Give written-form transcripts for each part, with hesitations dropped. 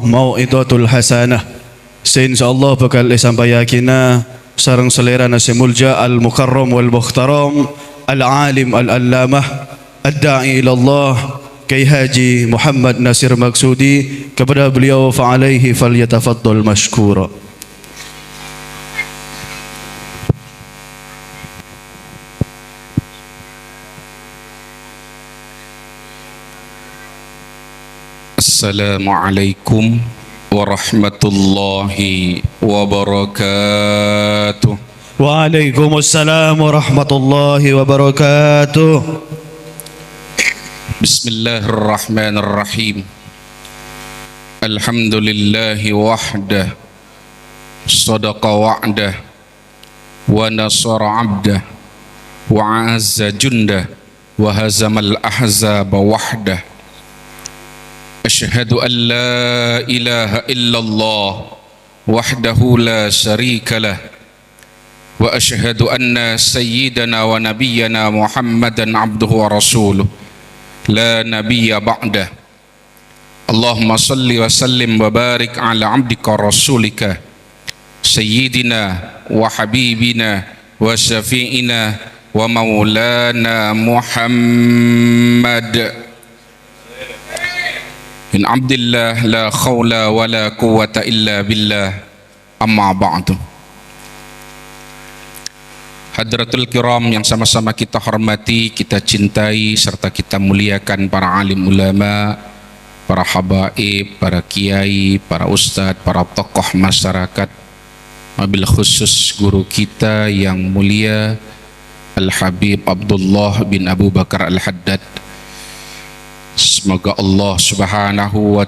mau'idatul hasanah. Insyaallah bakal disampaikan sareng selera nasi mulja al-mukarram wal mukhtaram al-alim al-allamah ad-da'i ila Allah Kiai Haji Muhammad Nasir Maksudi. Kepada beliau fa'alaihi falyatafaddal mashkura. Assalamualaikum warahmatullahi wabarakatuh. Waalaikumsalam warahmatullahi wabarakatuh. Bismillahirrahmanirrahim. Alhamdulillahi wahdah, sadaqa wa'dah, wa nasara 'abdah, wa 'azza jundah, wa hazamal ahzaba wahdah. Asyhadu an la ilaha illallah wahdahu la syarika lah, wa asyhadu anna sayyidana wa nabiyyana Muhammadan abduhu wa rasuluh la nabiyya ba'dah. Allahumma salli wa sallim wa barik ala abdika rasulika sayyidina wa habibina wa syafi'ina wa maulana Muhammad bin Abdillah la khawla wa la quwwata illa billah, amma ba'du. Hadratul kiram yang sama-sama kita hormati, kita cintai, serta kita muliakan para alim ulama, para habaib, para kiai, para ustadz, para tokoh masyarakat, wabil khusus guru kita yang mulia Al-Habib Abdullah bin Abu Bakar Al-Haddad. Semoga Allah subhanahu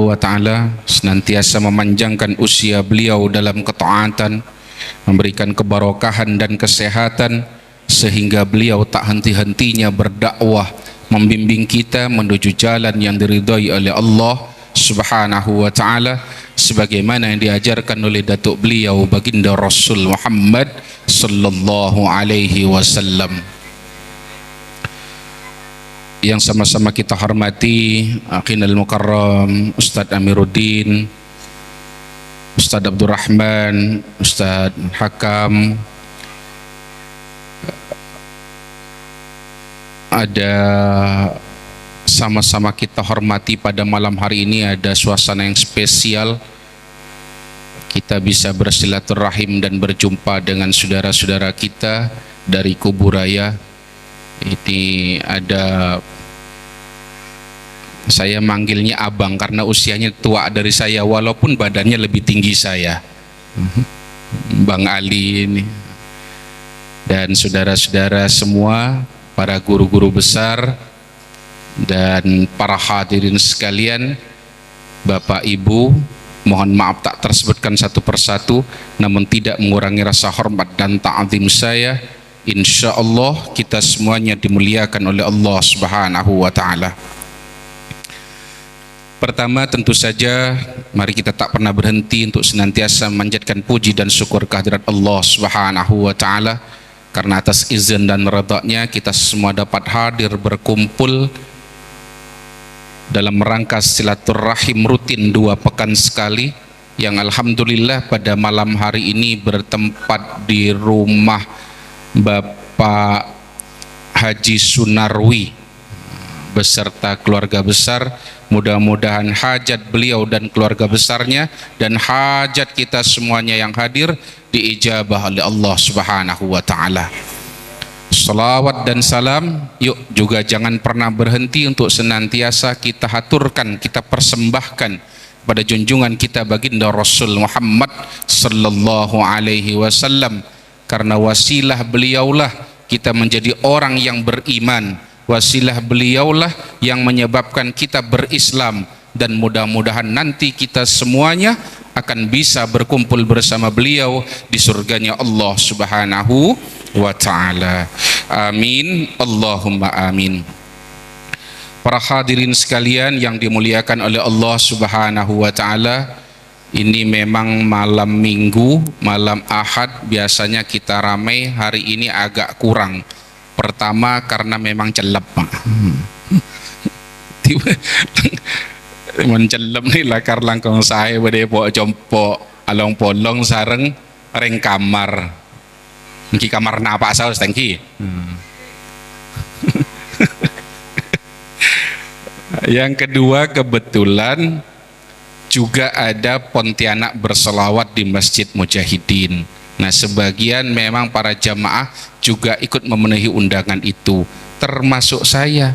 wa ta'ala senantiasa memanjangkan usia beliau dalam ketaatan, memberikan kebarokahan dan kesehatan, sehingga beliau tak henti-hentinya berdakwah, membimbing kita menuju jalan yang diridhai oleh Allah subhanahu wa ta'ala, sebagaimana yang diajarkan oleh datuk beliau baginda Rasul Muhammad sallallahu alaihi wasallam. Yang sama-sama kita hormati Aqinal Mukarram Ustadz Amiruddin, Ustadz Abdurrahman, Ustadz Hakam, ada sama-sama kita hormati pada malam hari ini. Ada suasana yang spesial, kita bisa bersilaturahim dan berjumpa dengan saudara-saudara kita dari Kuburaya. Ini ada, saya manggilnya abang karena usianya tua dari saya walaupun badannya lebih tinggi saya, Bang Ali ini, dan saudara-saudara semua, para guru-guru besar dan para hadirin sekalian, Bapak Ibu, mohon maaf tak tersebutkan satu persatu, namun tidak mengurangi rasa hormat dan ta'zim saya. Insya Allah kita semuanya dimuliakan oleh Allah subhanahu wa ta'ala. Pertama, tentu saja mari kita tak pernah berhenti untuk senantiasa memanjatkan puji dan syukur kehadirat Allah subhanahu wa ta'ala, karena atas izin dan redha-Nya kita semua dapat hadir berkumpul dalam rangka silaturahim rutin 2 pekan sekali, yang alhamdulillah pada malam hari ini bertempat di rumah Bapak Haji Sunarwi beserta keluarga besar. Mudah-mudahan hajat beliau dan keluarga besarnya dan hajat kita semuanya yang hadir diijabah oleh Allah subhanahu wa ta'ala. Salawat dan salam yuk juga jangan pernah berhenti untuk senantiasa kita haturkan, kita persembahkan pada junjungan kita baginda Rasul Muhammad sallallahu alaihi wasallam, karena wasilah beliaulah kita menjadi orang yang beriman, wasilah beliaulah yang menyebabkan kita berislam, dan mudah-mudahan nanti kita semuanya akan bisa berkumpul bersama beliau di surganya Allah subhanahu wa ta'ala. Amin, Allahumma amin. Para hadirin sekalian yang dimuliakan oleh Allah subhanahu wa ta'ala, ini memang malam minggu, malam ahad biasanya kita ramai, hari ini agak kurang Pertama karena memang celep, Pak. Tiba mencelep ni lakar langkong saya bade po jompo along polong sareng reng kamar. Niki kamar napa saus tangki. Yang kedua, kebetulan juga ada Pontianak berselawat di Masjid Mujahidin. Nah, sebagian memang para jamaah juga ikut memenuhi undangan itu, termasuk saya.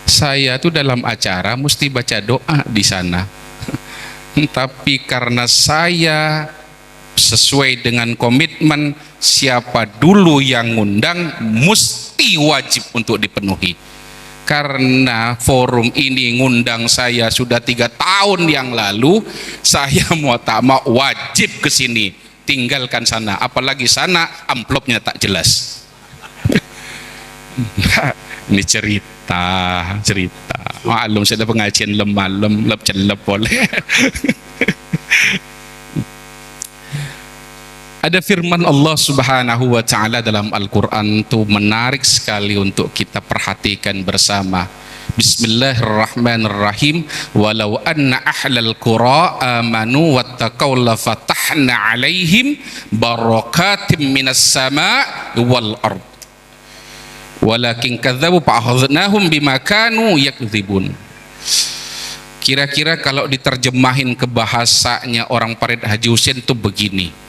Saya tuh dalam acara mesti baca doa di sana. Tapi karena saya sesuai dengan komitmen, siapa dulu yang ngundang mesti wajib untuk dipenuhi. Karena forum ini ngundang saya sudah 3 tahun yang lalu, saya mau tak mau wajib ke sini. Tinggalkan sana, apalagi sana amplopnya tak jelas. Ini cerita. Maklum saya ada pengajian malam lep celep boleh. Ada firman Allah Subhanahu wa taala dalam Al-Qur'an itu menarik sekali untuk kita perhatikan bersama. Bismillahirrahmanirrahim. Walau anna ahlal qura amanu wattaqaw la fatahna alaihim barakatim minas sama' wal ard. Walakin kadzabu fa'akhadnahum bima kanu yakdzibun. Kira-kira kalau diterjemahin ke bahasanya orang Parit Haji Husin itu begini.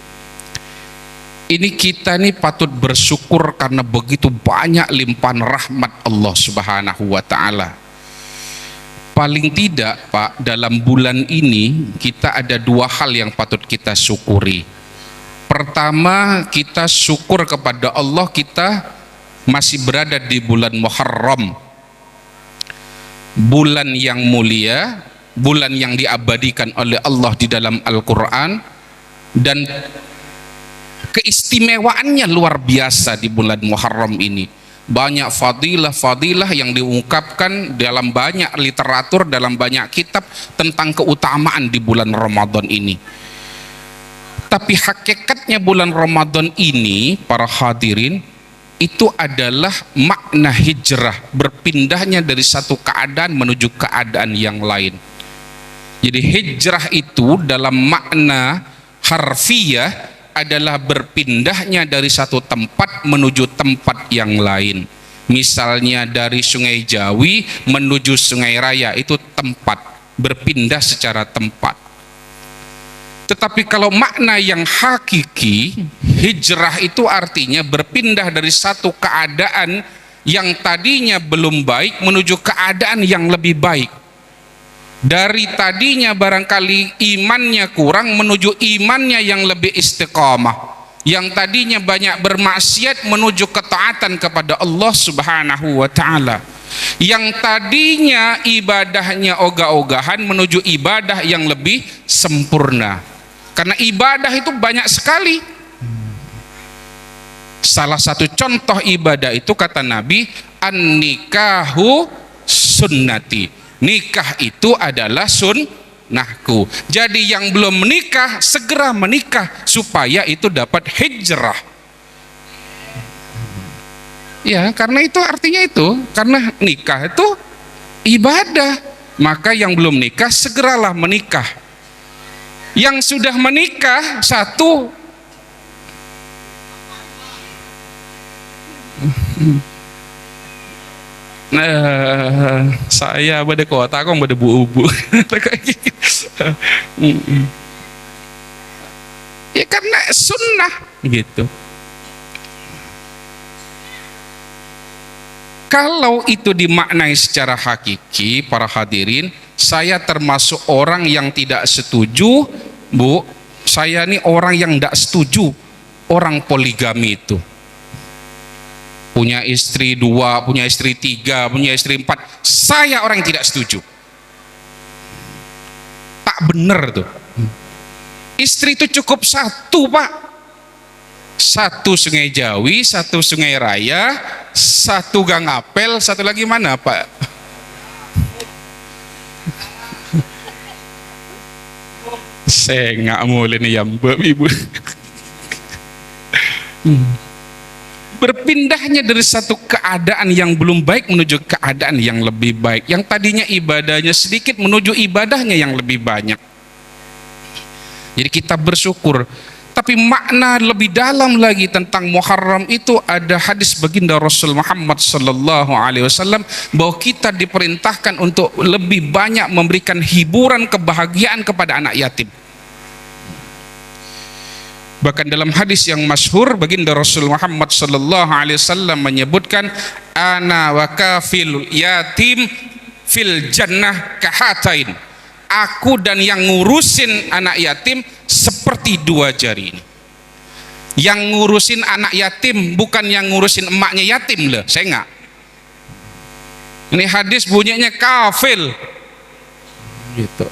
Ini kita nih patut bersyukur karena begitu banyak limpahan rahmat Allah Subhanahu wa taala. Paling tidak, Pak, dalam bulan ini kita ada 2 hal yang patut kita syukuri. Pertama, kita syukur kepada Allah kita masih berada di bulan Muharram. Bulan yang mulia, bulan yang diabadikan oleh Allah di dalam Al-Qur'an, dan keistimewaannya luar biasa di bulan Muharram ini. Banyak fadilah-fadilah yang diungkapkan dalam banyak literatur, dalam banyak kitab tentang keutamaan di bulan Ramadan ini. Tapi hakikatnya bulan Ramadan ini, para hadirin, itu adalah makna hijrah, berpindahnya dari satu keadaan menuju keadaan yang lain. Jadi hijrah itu dalam makna harfiah adalah berpindahnya dari satu tempat menuju tempat yang lain. Misalnya dari Sungai Jawi menuju Sungai Raya, itu tempat, berpindah secara tempat. Tetapi kalau makna yang hakiki, hijrah itu artinya berpindah dari satu keadaan yang tadinya belum baik menuju keadaan yang lebih baik. Dari tadinya barangkali imannya kurang menuju imannya yang lebih istiqamah. Yang tadinya banyak bermaksiat menuju ketaatan kepada Allah Subhanahu wa taala. Yang tadinya ibadahnya ogah-ogahan menuju ibadah yang lebih sempurna. Karena ibadah itu banyak sekali. Salah satu contoh ibadah itu kata Nabi, an-nikahu sunnati. Nikah itu adalah sunnahku. Jadi yang belum menikah segera menikah supaya itu dapat hijrah. Ya, karena itu artinya itu, karena nikah itu ibadah, maka yang belum nikah segeralah menikah. Yang sudah menikah satu saya pada kota kong pada bu-bu. Ya karena sunnah gitu. Kalau itu dimaknai secara hakiki, para hadirin, saya termasuk orang yang tidak setuju, Bu. Saya ini orang yang tidak setuju orang poligami itu. Punya istri 2, punya istri 3, punya istri 4. Saya orang yang tidak setuju. Tak benar tuh. Istri itu cukup 1, Pak. 1 Sungai Jawi, 1 Sungai Raya, 1 Gang Apel, 1 lagi mana, Pak? Saya nggak mulai nih ya, Mbak Ibu. berpindahnya dari satu keadaan yang belum baik menuju keadaan yang lebih baik, yang tadinya ibadahnya sedikit menuju ibadahnya yang lebih banyak. Jadi kita bersyukur. Tapi makna lebih dalam lagi tentang Muharram itu ada hadis baginda Rasul Muhammad sallallahu alaihi wasallam bahwa kita diperintahkan untuk lebih banyak memberikan hiburan kebahagiaan kepada anak yatim. Bahkan dalam hadis yang masyhur baginda Rasul Muhammad sallallahu alaihi wasallam menyebutkan, ana wa kafil yatim fil jannah kahatain. Aku dan yang ngurusin anak yatim seperti dua jari ini. Yang ngurusin anak yatim bukan yang ngurusin emaknya yatim loh, saya enggak. Ini hadis bunyinya kafil. Gitu.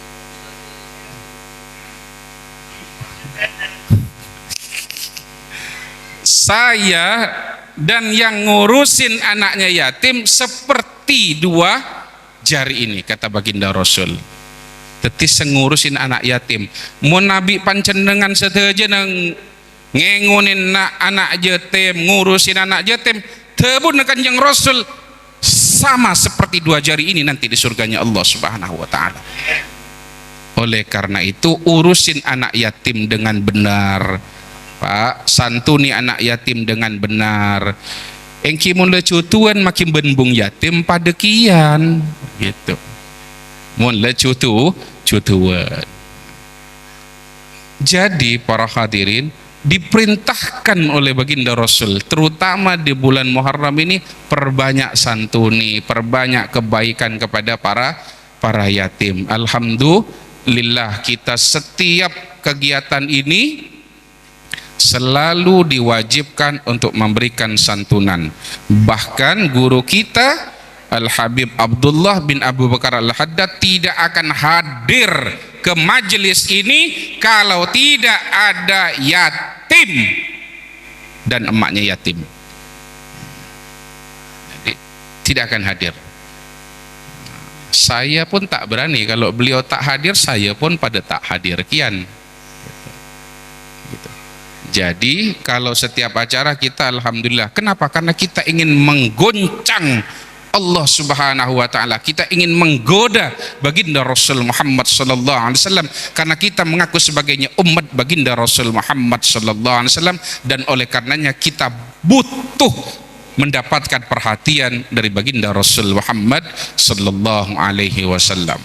Saya dan yang ngurusin anaknya yatim seperti dua jari ini, kata baginda Rasul. Tetis ngurusin anak yatim. Mun nabi pancenengan seteja nang ngengonin anak yatim, ngurusin anak yatim, tebun Kanjeng Rasul sama seperti dua jari ini nanti di surganya Allah Subhanahu wa taala. Oleh karena itu urusin anak yatim dengan benar, Pak. Santuni anak yatim dengan benar. Engki mun le cutuan makin benbung yatim pada kian gitu. Mun le cutuan. Jadi para hadirin diperintahkan oleh baginda Rasul terutama di bulan Muharram ini perbanyak santuni, perbanyak kebaikan kepada para yatim. Alhamdulillah kita setiap kegiatan ini selalu diwajibkan untuk memberikan santunan. Bahkan guru kita Al-Habib Abdullah bin Abu Bakar Al-Haddad tidak akan hadir ke majelis ini kalau tidak ada yatim dan emaknya yatim. Jadi tidak akan hadir. Saya pun tak berani, kalau beliau tak hadir saya pun pada tak hadir kian. Gitu. Jadi kalau setiap acara kita alhamdulillah. Kenapa? Karena kita ingin menggoncang Allah Subhanahu wa taala. Kita ingin menggoda baginda Rasul Muhammad sallallahu alaihi wasallam karena kita mengaku sebagainya umat baginda Rasul Muhammad sallallahu alaihi wasallam, dan oleh karenanya kita butuh mendapatkan perhatian dari baginda Rasul Muhammad sallallahu alaihi wasallam.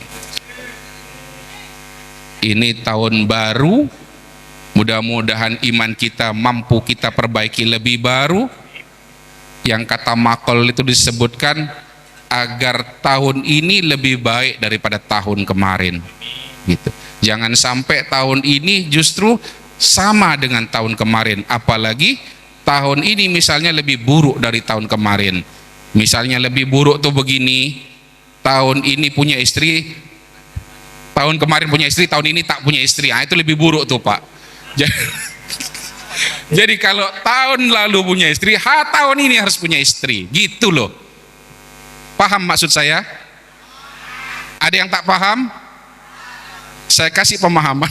Ini tahun baru, mudah-mudahan iman kita mampu kita perbaiki lebih baru. Yang kata makol itu disebutkan agar tahun ini lebih baik daripada tahun kemarin gitu. Jangan sampai tahun ini justru sama dengan tahun kemarin, apalagi tahun ini misalnya lebih buruk dari tahun kemarin. Misalnya lebih buruk tuh begini, tahun ini punya istri, tahun kemarin punya istri, tahun ini tak punya istri. Itu lebih buruk tuh Pak. Jadi kalau tahun lalu punya istri, tahun ini harus punya istri, gitu loh. Paham maksud saya? Ada yang tak paham? Saya kasih pemahaman.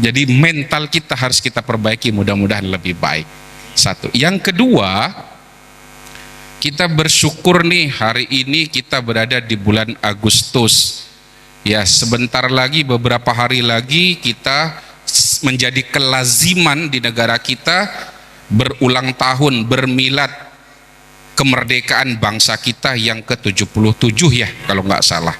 Jadi mental kita harus kita perbaiki, mudah-mudahan lebih baik. Satu. Yang kedua, kita bersyukur nih hari ini kita berada di bulan Agustus. Ya, sebentar lagi, beberapa hari lagi kita menjadi kelaziman di negara kita berulang tahun, bermilad kemerdekaan bangsa kita yang ke-77 ya kalau nggak salah.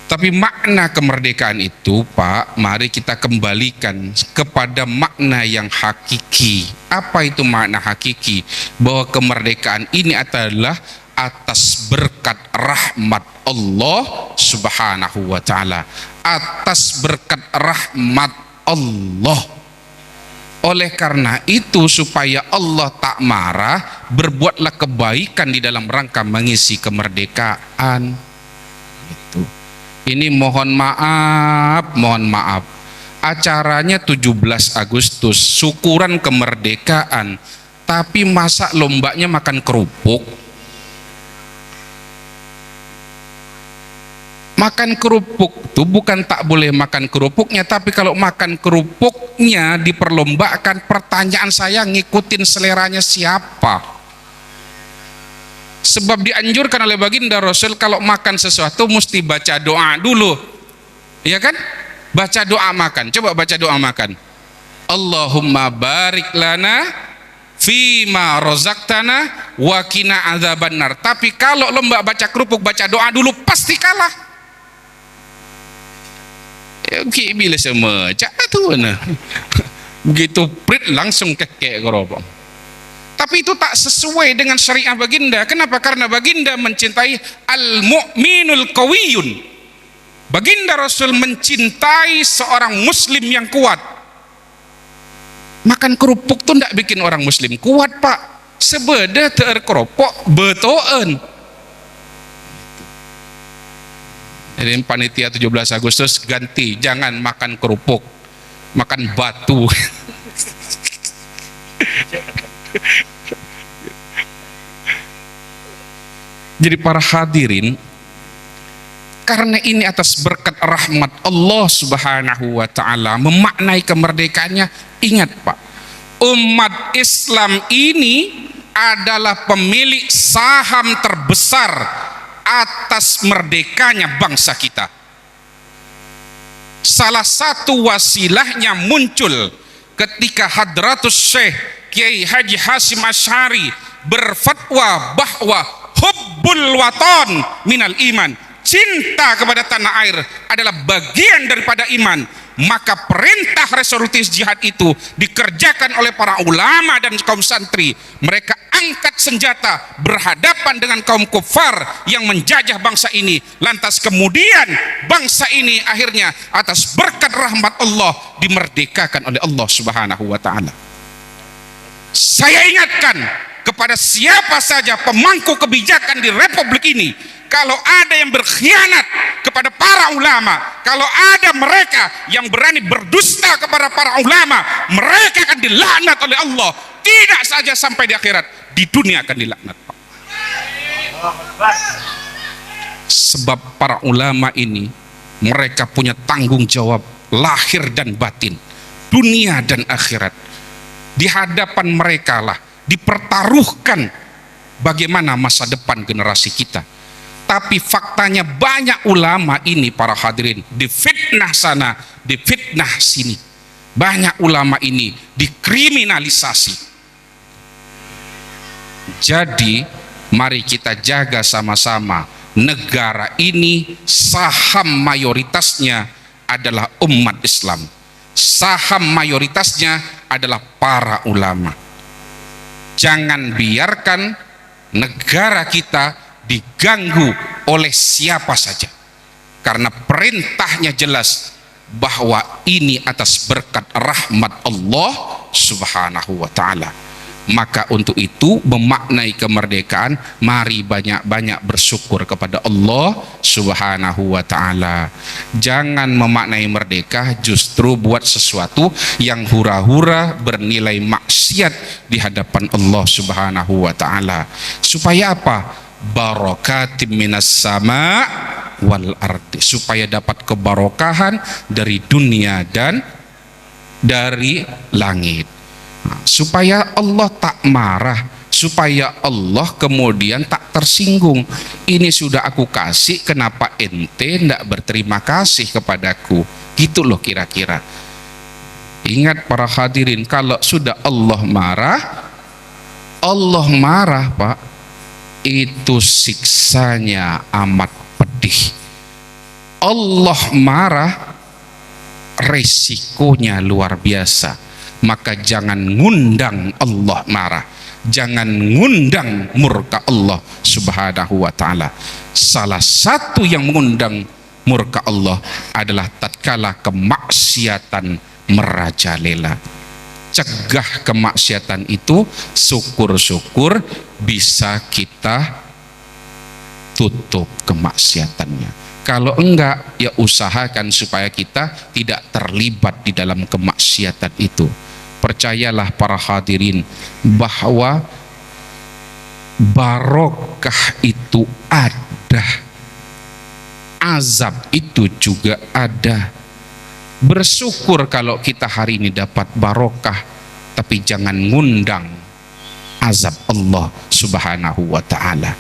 Tapi makna kemerdekaan itu Pak, mari kita kembalikan kepada makna yang hakiki. Apa itu makna hakiki? Bahwa kemerdekaan ini adalah atas berkat rahmat Allah Subhanahu wa ta'ala. Atas berkat rahmat Allah. Oleh karena itu supaya Allah tak marah, berbuatlah kebaikan di dalam rangka mengisi kemerdekaan. Itu. Ini mohon maaf, acaranya 17 Agustus, syukuran kemerdekaan, tapi masa lombanya makan kerupuk? Makan kerupuk itu bukan tak boleh makan kerupuknya, tapi kalau makan kerupuknya diperlombakan, pertanyaan saya ngikutin seleranya siapa? Sebab dianjurkan oleh baginda Rasul kalau makan sesuatu mesti baca doa dulu, ya kan? Baca doa makan. Coba baca doa makan. Allahumma barik lana fima rozaktana wa qina adzabannar. Tapi kalau lomba baca kerupuk baca doa dulu pasti kalah. Oke, bila semua jatuh nah. Begitu prit langsung kekek gerobak. Tapi itu tak sesuai dengan syariah baginda. Kenapa? Karena baginda mencintai al-mu'minul qawiyun. Baginda Rasul mencintai seorang muslim yang kuat. Makan kerupuk tuh ndak bikin orang muslim kuat, Pak. Sebeda terkeropok betoen. Jadi panitia 17 Agustus ganti, jangan makan kerupuk, makan batu. Jadi para hadirin, karena ini atas berkat rahmat Allah Subhanahu wa taala, memaknai kemerdekaannya, ingat Pak, umat Islam ini adalah pemilik saham terbesar atas merdekanya bangsa kita. Salah satu wasilahnya muncul ketika Hadratus Syekh Kiai Haji Hasyim Asy'ari berfatwa bahwa hubbul waton minal iman, cinta kepada tanah air adalah bagian daripada iman. Maka perintah resolutif jihad itu dikerjakan oleh para ulama dan kaum santri. Mereka angkat senjata berhadapan dengan kaum kufar yang menjajah bangsa ini. Lantas kemudian bangsa ini akhirnya atas berkat rahmat Allah dimerdekakan oleh Allah Subhanahu wa taala. Saya ingatkan kepada siapa saja pemangku kebijakan di republik ini, kalau ada yang berkhianat kepada para ulama, kalau ada mereka yang berani berdusta kepada para ulama, mereka akan dilaknat oleh Allah. Tidak saja sampai di akhirat, di dunia akan dilaknat. Sebab para ulama ini, mereka punya tanggung jawab lahir dan batin, dunia dan akhirat. Di hadapan mereka lah dipertaruhkan bagaimana masa depan generasi kita. Tapi faktanya banyak ulama ini para hadirin difitnah sana, difitnah sini. Banyak ulama ini dikriminalisasi. Jadi mari kita jaga sama-sama negara ini. Saham mayoritasnya adalah umat Islam. Saham mayoritasnya adalah para ulama. Jangan biarkan negara kita diganggu oleh siapa saja, karena perintahnya jelas bahwa ini atas berkat rahmat Allah Subhanahu wa taala. Maka untuk itu memaknai kemerdekaan, mari banyak-banyak bersyukur kepada Allah Subhanahu wa taala. Jangan memaknai merdeka justru buat sesuatu yang hura-hura bernilai maksiat di hadapan Allah Subhanahu wa taala. Supaya apa? Barakatim minas sama wal ardi, supaya dapat kebarokahan dari dunia dan dari langit. Supaya Allah tak marah, supaya Allah kemudian tak tersinggung. Ini sudah aku kasih, kenapa ente tidak berterima kasih kepadaku? Gitu loh kira-kira. Ingat para hadirin, kalau sudah Allah marah Pak, itu siksanya amat pedih. Allah marah, resikonya luar biasa. Maka jangan ngundang Allah marah, jangan ngundang murka Allah Subhanahu wa taala. Salah satu yang mengundang murka Allah adalah tatkala kemaksiatan merajalela. Cegah kemaksiatan itu, syukur-syukur bisa kita tutup kemaksiatannya. Kalau enggak, ya usahakan supaya kita tidak terlibat di dalam kemaksiatan itu. Percayalah para hadirin bahwa barokah itu azab itu juga ada. Bersyukur kalau kita hari ini dapat barokah, tapi jangan ngundang azab Allah Subhanahu wa ta'ala.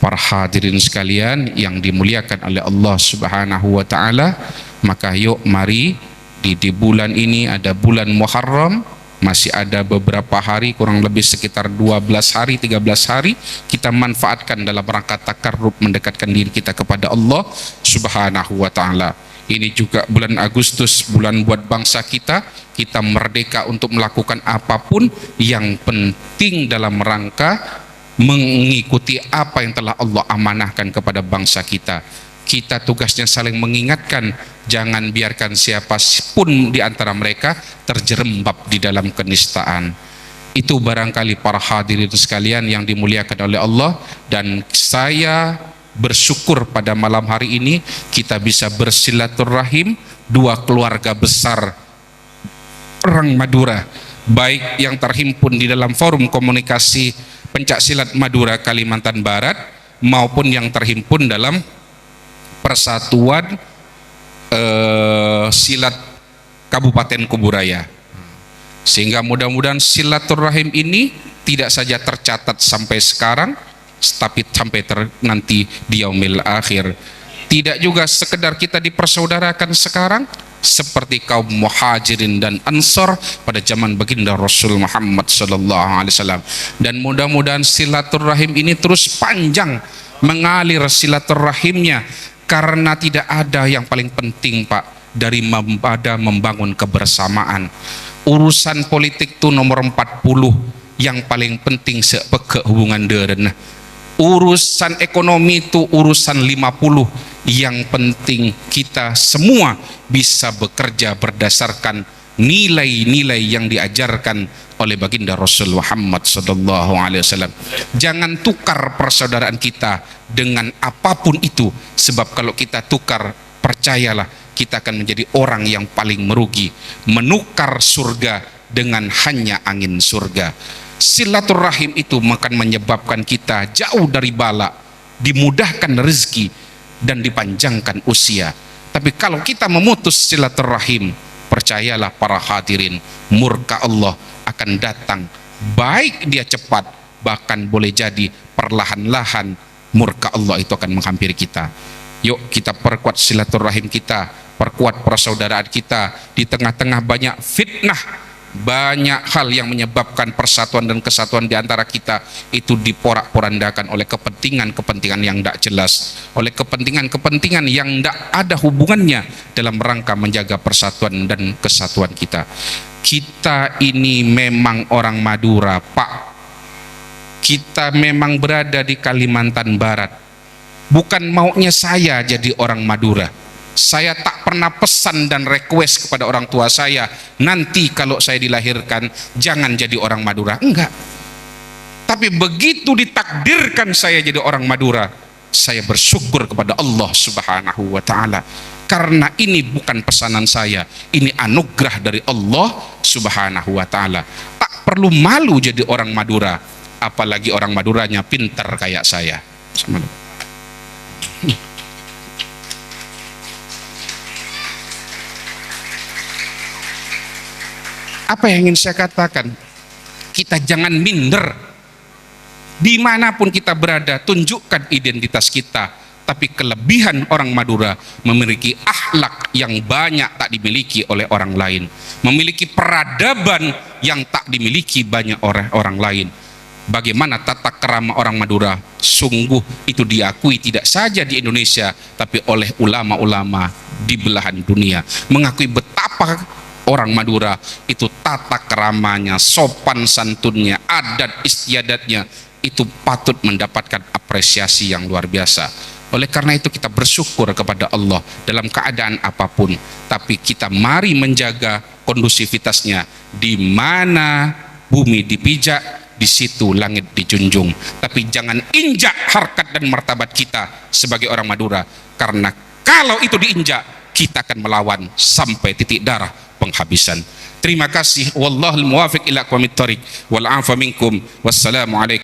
Para hadirin sekalian yang dimuliakan oleh Allah Subhanahu wa ta'ala, maka yuk mari di bulan ini ada bulan Muharram, masih ada beberapa hari, kurang lebih sekitar 12 hari 13 hari, kita manfaatkan dalam rangka takarrub, mendekatkan diri kita kepada Allah Subhanahu wa ta'ala. Ini juga bulan Agustus, bulan buat bangsa kita. Kita merdeka untuk melakukan apapun, yang penting dalam rangka mengikuti apa yang telah Allah amanahkan kepada bangsa kita. Kita tugasnya saling mengingatkan, jangan biarkan siapapun di antara mereka terjerembab di dalam kenistaan. Itu barangkali para hadirin sekalian yang dimuliakan oleh Allah. Dan saya bersyukur pada malam hari ini kita bisa bersilaturahim dua keluarga besar orang Madura, baik yang terhimpun di dalam forum komunikasi pencaksilat Madura Kalimantan Barat maupun yang terhimpun dalam Persatuan Silat Kabupaten Kuburaya. Sehingga mudah-mudahan silaturahim ini tidak saja tercatat sampai sekarang, tapi sampai nanti di yaumil akhir. Tidak juga sekedar kita dipersaudarakan sekarang seperti kaum muhajirin dan ansor pada zaman baginda Rasul Muhammad SAW. Dan mudah-mudahan silaturahim ini terus panjang mengalir silaturahimnya, karena tidak ada yang paling penting Pak dari membangun kebersamaan. Urusan politik itu nomor 40, yang paling penting sepeke hubungan deren. Urusan ekonomi itu urusan 50, yang penting kita semua bisa bekerja berdasarkan nilai-nilai yang diajarkan oleh baginda Rasul Muhammad SAW. Jangan tukar persaudaraan kita dengan apapun itu, sebab kalau kita tukar, percayalah kita akan menjadi orang yang paling merugi, menukar surga dengan hanya angin surga. Silaturahim itu akan menyebabkan kita jauh dari bala, dimudahkan rezeki dan dipanjangkan usia. Tapi kalau kita memutus silaturahim, percayalah para hadirin, murka Allah akan datang, baik dia cepat, bahkan boleh jadi perlahan-lahan murka Allah itu akan menghampiri kita. Yuk kita perkuat silaturahim kita, perkuat persaudaraan kita. Di tengah-tengah banyak fitnah, banyak hal yang menyebabkan persatuan dan kesatuan di antara kita itu diporak-porandakan oleh kepentingan-kepentingan yang tidak jelas, oleh kepentingan-kepentingan yang tidak ada hubungannya dalam rangka menjaga persatuan dan kesatuan kita. Kita ini memang orang Madura Pak, kita memang berada di Kalimantan Barat. Bukan maunya saya jadi orang Madura. Saya tak pernah pesan dan request kepada orang tua saya, nanti kalau saya dilahirkan jangan jadi orang Madura. Enggak. Tapi begitu ditakdirkan saya jadi orang Madura, saya bersyukur kepada Allah Subhanahu wa ta'ala. Karena ini bukan pesanan saya, ini anugerah dari Allah Subhanahu wa ta'ala. Tak perlu malu jadi orang Madura, apalagi orang Maduranya pintar kayak saya. Apa yang ingin saya katakan? Kita jangan minder. Dimanapun kita berada, tunjukkan identitas kita. Tapi kelebihan orang Madura memiliki akhlak yang banyak tak dimiliki oleh orang lain, memiliki peradaban yang tak dimiliki banyak orang lain. Bagaimana tata krama orang Madura, sungguh itu diakui tidak saja di Indonesia, tapi oleh ulama-ulama di belahan dunia, mengakui betapa orang Madura itu tata keramanya, sopan santunnya, adat istiadatnya itu patut mendapatkan apresiasi yang luar biasa. Oleh karena itu kita bersyukur kepada Allah dalam keadaan apapun, tapi kita mari menjaga kondusivitasnya. Di mana bumi dipijak, di situ langit dijunjung. Tapi jangan injak harkat dan martabat kita sebagai orang Madura, karena kalau itu diinjak, kita akan melawan sampai titik darah penghabisan. Terima kasih. Wallahul muwafiq ila aqwamit thoriq wal afa minkum. Wassalamu alaikum.